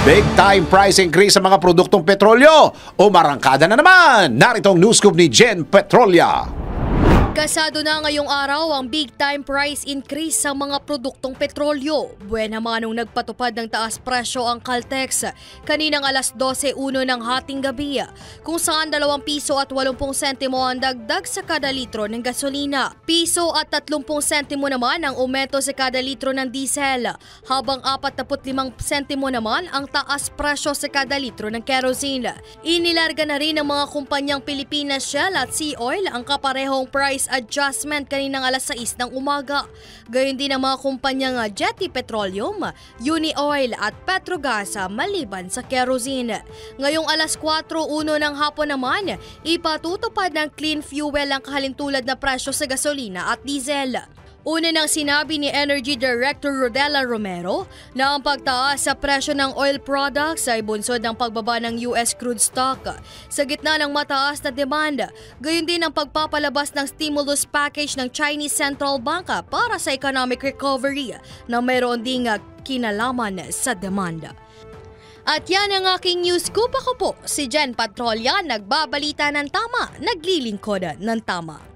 Big time price increase sa mga produktong petrolyo. Umarangkada na naman. Narito ang news scoop ni Jen Petrolia. Kasado na ngayong araw ang big time price increase sa mga produktong petrolyo. Buena manong nagpatupad ng taas presyo ang Caltex kaninang alas 12:01 ng hating gabi, kung saan 2 piso at 80 sentimo ang dagdag sa kada litro ng gasolina. Piso at 30 sentimo naman ang aumento sa kada litro ng diesel, habang 45 sentimo naman ang taas presyo sa kada litro ng kerosene. Inilarga na rin ng mga kumpanyang Pilipinas Shell at Sea Oil ang kaparehong price adjustment kaninang alas 6 ng umaga. Gayon din ang mga kumpanyang Jetty Petroleum, Unioil at Petrogas maliban sa kerosene. Ngayong alas 4:01 ng hapon naman, ipatutupad ng clean fuel ang kahalintulad na presyo sa gasolina at diesel. Una nang sinabi ni Energy Director Rodela Romero na ang pagtaas sa presyo ng oil products ay bunsod ng pagbaba ng US crude stock sa gitna ng mataas na demand. Gayon din ang pagpapalabas ng stimulus package ng Chinese Central Bank para sa economic recovery na mayroon ding kinalaman sa demand. At yan ang aking news scoop. Ako po si Jen Petrolia, nagbabalita ng tama, naglilingkod ng tama.